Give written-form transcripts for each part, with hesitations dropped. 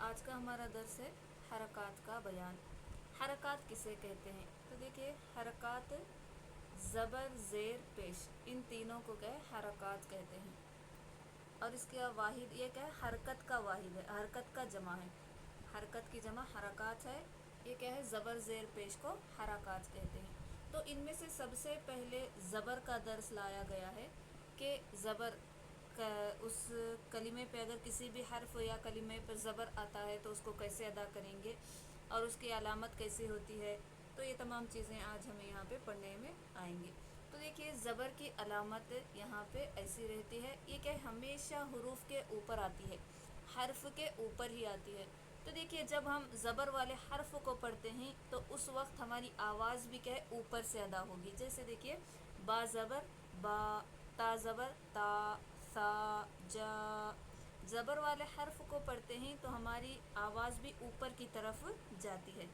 आज का हमारा दर्स है हरकत का बयान। हरकत किसे कहते हैं? तो देखिए, हरकत ज़बर ज़ेर पेश, इन तीनों को क्या है? हरकत कहते हैं। और इसका वाहिद ये क्या है? हरकत का वाहिद है, हरकत का जमा है। हरकत की जमा हरकत है। ये क्या है? ज़बर ज़ेर पेश को हरकत कहते हैं। तो इनमें से सबसे पहले ज़बर का दर्स लाया गया है कि ज़बर उस कलिमे पे अगर किसी भी हर्फ या कलिमे पर ज़बर आता है तो उसको कैसे अदा करेंगे और उसकी अलामत कैसे होती है। तो ये तमाम चीज़ें आज हमें यहाँ पे पढ़ने में आएंगी। तो देखिए, ज़बर की अलामत यहाँ पे ऐसी रहती है, ये क्या हमेशा हुरूफ के ऊपर आती है, हर्फ के ऊपर ही आती है। तो देखिए, जब हम ज़बर वाले हर्फ को पढ़ते हैं तो उस वक्त हमारी आवाज़ भी क्या है? ऊपर से अदा होगी। जैसे देखिए, बा ज़बर बा, ता ज़बर ता, सा जा। ज़बर वाले हर्फ को पढ़ते हैं तो हमारी आवाज़ भी ऊपर की तरफ जाती है।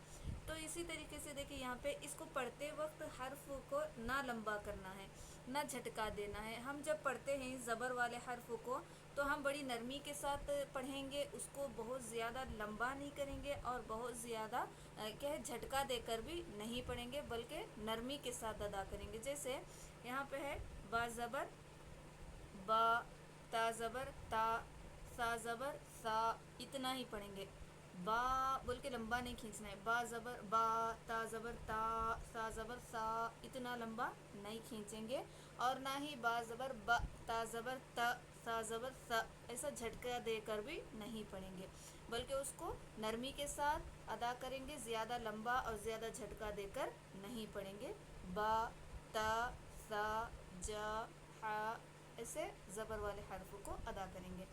तो इसी तरीके से देखिए, यहाँ पे इसको पढ़ते वक्त हर्फ को ना लंबा करना है, ना झटका देना है। हम जब पढ़ते हैं ज़बर वाले हर्फ को तो हम बड़ी नरमी के साथ पढ़ेंगे, उसको बहुत ज़्यादा लंबा नहीं करेंगे और बहुत ज़्यादा क्या है, झटका देकर भी नहीं पढ़ेंगे, बल्कि नरमी के साथ अदा करेंगे। जैसे यहाँ पे है बा ज़बर बा, ता ज़बर ता, सा ज़बर सा, इतना ही पढ़ेंगे। बा बोल के लंबा नहीं खींचना है। बा ज़बर बा, ता ज़बर ता, सा ज़बर सा, इतना लंबा नहीं खींचेंगे। और ना ही बा ज़बर ब, ता ज़बर त, सा ज़बर स, ऐसा झटका देकर भी नहीं पढ़ेंगे, बल्कि उसको नरमी के साथ अदा करेंगे, ज़्यादा लंबा और ज़्यादा झटका देकर नहीं पढ़ेंगे। बा, ता, सा, जा, हा, ऐसे ज़बर वाले हर्फ को अदा करेंगे।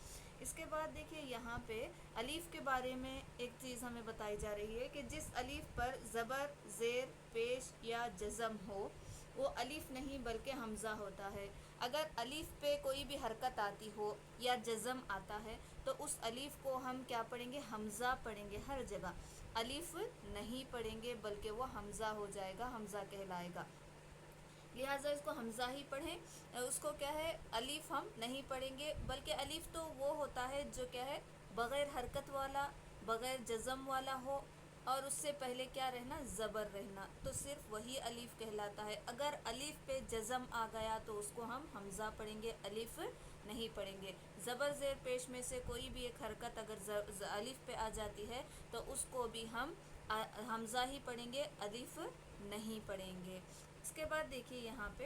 इसके बाद देखिए, यहाँ पे अलीफ़ के बारे में एक चीज़ हमें बताई जा रही है कि जिस अलीफ़ पर ज़बर ज़ेर पेश या जज़म हो वो अलीफ़ नहीं बल्कि हमज़ा होता है। अगर अलीफ़ पे कोई भी हरकत आती हो या जज़म आता है तो उस अलीफ़ को हम क्या पढ़ेंगे? हमज़ा पढ़ेंगे। हर जगह अलीफ़ नहीं पढ़ेंगे बल्कि वो हमज़ा हो जाएगा, हमज़ा कहलाएगा। लिहाजा इसको हमज़ा ही पढ़ें, उसको क्या है, अलीफ़ हम नहीं पढ़ेंगे। बल्कि अलीफ़ तो वो होता है जो क्या है, बग़ैर हरकत वाला, बग़ैर जज़म वाला हो और उससे पहले क्या रहना? ज़बर रहना, तो सिर्फ़ वही अलीफ़ कहलाता है। अगर अलीफ़ पे जज़म आ गया तो उसको हम हमज़ा पढ़ेंगे, अलीफ़ नहीं पढ़ेंगे। ज़बर ज़ेर पेश में से कोई भी एक हरकत अगर अलीफ़ पे आ जाती है तो उसको भी हम हमज़ा ही पढ़ेंगे, अलीफ़ नहीं पढ़ेंगे। इसके बाद देखिए, यहाँ पे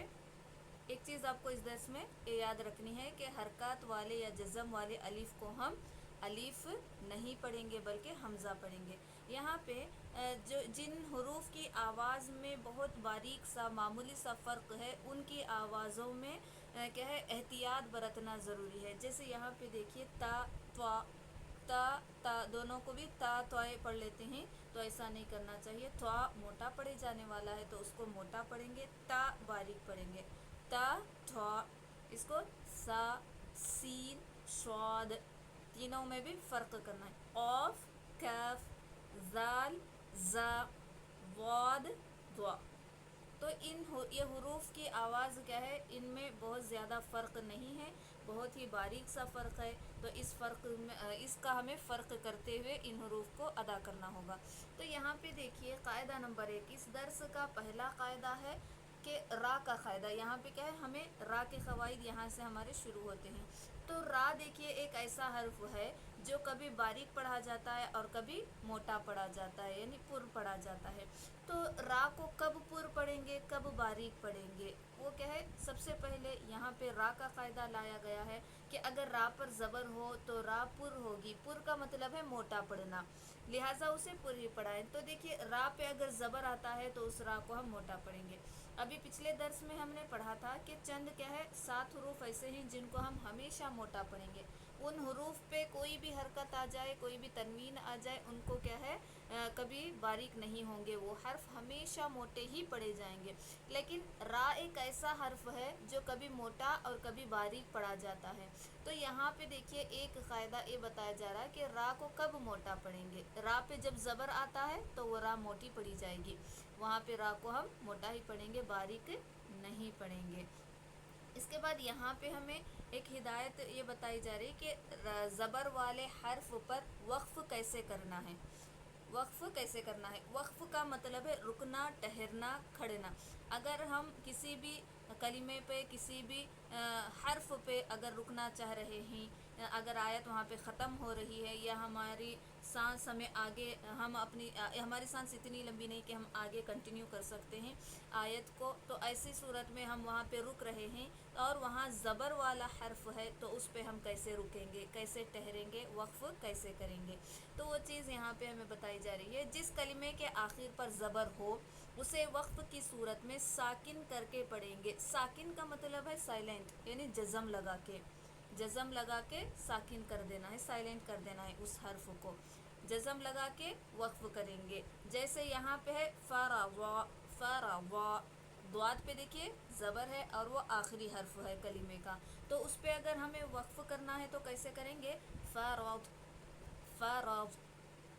एक चीज़ आपको इस दर्स में याद रखनी है कि हरकत वाले या जज़म वाले अलीफ़ को हम अलीफ़ नहीं पढ़ेंगे बल्कि हमज़ा पढ़ेंगे। यहाँ पे जो जिन हुरूफ की आवाज़ में बहुत बारीक सा मामूली सा फ़र्क है उनकी आवाज़ों में क्या है, एहतियात बरतना ज़रूरी है। जैसे यहाँ पे देखिए, ता त्वा, ता ता दोनों को भी ता त्वाए पढ़ लेते हैं, तो ऐसा नहीं करना चाहिए। त्वा मोटा पढ़े जाने वाला है तो उसको मोटा पढ़ेंगे, ता बारीक पढ़ेंगे। ता त्वा, इसको सा सीन स्वाद, तीनों में भी फ़र्क करना है। ऑफ कैफ जाल जा वाद द्वा। तो ये हुरूफ की आवाज़ क्या है, इनमें बहुत ज़्यादा फ़र्क नहीं है, बहुत ही बारीक सा फ़र्क है। तो इस फ़र्क में इसका हमें फ़र्क करते हुए इन हुरूफ को अदा करना होगा। तो यहाँ पे देखिए, कायदा नंबर 1 इस दर्स का पहला कायदा है कि रा का क़ायदा। यहाँ पे क्या है, हमें रा के क़वाइद यहाँ से हमारे शुरू होते हैं। तो रा देखिए, एक ऐसा हर्फ है जो कभी बारीक पढ़ा जाता है और कभी मोटा पढ़ा जाता है, यानी पुर पढ़ा जाता है। तो रा को कब पुर पढ़ेंगे, कब बारीक पढ़ेंगे, वो क्या है, सबसे पहले यहाँ पे रा का क़ायदा लाया गया है कि अगर रा पर ज़बर हो तो रा पुर होगी। पुर का मतलब है मोटा पढ़ना, लिहाजा उसे पुर ही पढ़ाएं। तो देखिए, रा पे अगर ज़बर आता है तो उस रा को हम मोटा पढ़ेंगे। अभी पिछले दर्स में हमने पढ़ा था कि चंद क्या है, 7 हुरूफ ऐसे हैं जिनको हम हमेशा मोटा पढ़ेंगे। उन हुरूफ पे कोई भी हरकत आ जाए, कोई भी तनवीन आ जाए, उनको क्या है, कभी बारीक नहीं होंगे, वो हर्फ हमेशा मोटे ही पढ़े जाएंगे। लेकिन रा एक ऐसा हर्फ है जो कभी मोटा और कभी बारीक पढ़ा जाता है। तो यहाँ पे देखिए, एक क़ायदा ये बताया जा रहा है कि रा को कब मोटा पढ़ेंगे। रा पे जब ज़बर आता है तो वो रा मोटी पढ़ी जाएगी, वहाँ पे रा को हम मोटा ही पढ़ेंगे, बारीक नहीं पढ़ेंगे। इसके बाद यहाँ पे हमें एक हिदायत ये बताई जा रही कि ज़बर वाले हर्फ पर वक्फ़ कैसे करना है। वक्फ कैसे करना है, वक्फ का मतलब है रुकना, ठहरना, खड़ना। अगर हम किसी भी कलिमे पे, किसी भी हर्फ पे अगर रुकना चाह रहे हैं, अगर आयत वहाँ पे ख़त्म हो रही है, या हमारी सांस हमें आगे, हम अपनी हमारी सांस इतनी लंबी नहीं कि हम आगे कंटिन्यू कर सकते हैं आयत को, तो ऐसी सूरत में हम वहाँ पे रुक रहे हैं और वहाँ ज़बर वाला हर्फ है, तो उस पे हम कैसे रुकेंगे, कैसे ठहरेंगे, वक्फ कैसे करेंगे। तो वो चीज़ यहाँ पे हमें बताई जा रही है। जिस कलिमे के आखिर पर ज़बर हो उसे वक्फ की सूरत में साकिन करके पढ़ेंगे। साकिन का मतलब है साइलेंट, यानी जज़म लगा के, जज़म लगा के साकिन कर देना है, साइलेंट कर देना है उस हर्फ को, जज़म लगा के वक्फ करेंगे। जैसे यहाँ पे है फ़रावा, फ़रावा, द्वाद पे देखिए ज़बर है और वो आखिरी हर्फ है कलिमे का, तो उस पे अगर हमें वक्फ करना है तो कैसे करेंगे, फ़राव, फ़राव,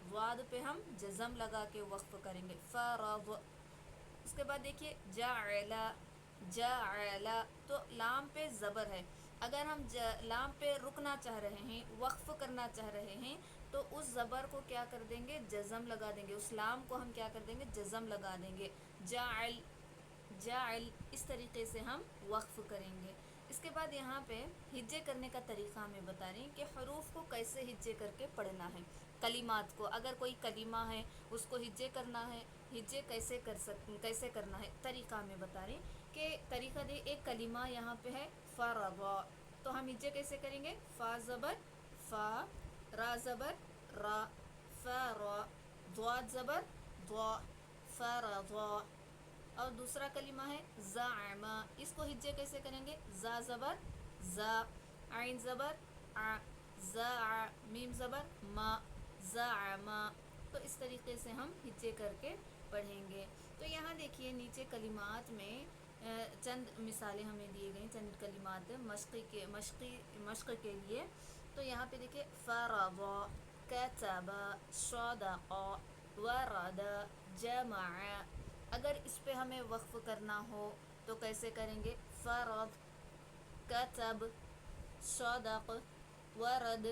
द्वाद पे हम जज़म लगा के वक्फ करेंगे, फ़राव। उसके बाद देखिए जाअला, जाअला, तो लाम पे ज़बर है, अगर हम लाम पे रुकना चाह रहे हैं, वक्फ करना चाह रहे हैं, तो उस ज़बर को क्या कर देंगे, जज़म लगा देंगे, उस लाम को हम क्या कर देंगे, जज़म लगा देंगे, जाअल, जाअल, इस तरीके से हम वक्फ करेंगे। इसके बाद यहाँ पे हिज्जे करने का तरीक़ा हमें बता रही हैं कि हरूफ को कैसे हिज्जे करके पढ़ना है। कलिमात को, अगर कोई कलिमा है उसको हिज्जे करना है, हिज्जे कैसे करना है, तरीक़ा हमें बता रही कि तरीक़ा दे। एक कलिमा यहाँ पे है फ़रवा, तो हम हिज्जे कैसे करेंगे, फ़ा ज़बर फ़ा, रा ज़बर रा, फ़रा, द्वाद ज़बर द्वा, फ़रवा। और दूसरा कलिमा है ज़ाअमा, इसको हिज्जे कैसे करेंगे, ज़ा ज़बर ज़ा, आइन ज़बर आ, ज़ा, मीम ज़बर मा, ज़ाअमा। तो इस तरीके से हम हिज्जे करके पढ़ेंगे। तो यहाँ देखिए नीचे कलिमात में चंद मिसालें हमें दिए गई, चंद कलिमात मश्क़ के लिए। तो यहाँ पे देखिए फ़रवा, कतबा, सदक़ा, वरदा, जमअ। अगर इस पे हमें वक्फ करना हो तो कैसे करेंगे, फ़रद, कतब, सदक़, वरद,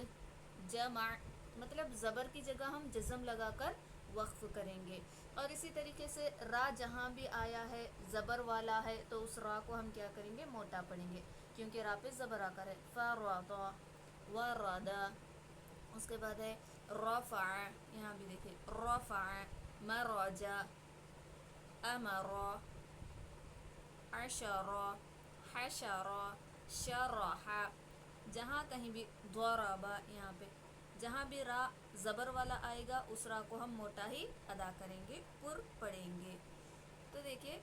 जमअ, मतलब ज़बर की जगह हम जज़म लगाकर वक्फ करेंगे। और इसी तरीके से रा जहाँ भी आया है ज़बर वाला है तो उस रा को हम क्या करेंगे, मोटा पढ़ेंगे, क्योंकि रा पे ज़बर आकर है, फ़रदा, वरदा। उसके बाद है रफ़अ, यहाँ भी देखिए रफ़अ, मरजा, अमरा, अशरा, हशरा, शरहा। जहाँ कहीं भी ضرबा, यहाँ पे जहाँ भी रा ज़बर वाला आएगा उस रा को हम मोटा ही अदा करेंगे, पुर पढ़ेंगे। तो देखिए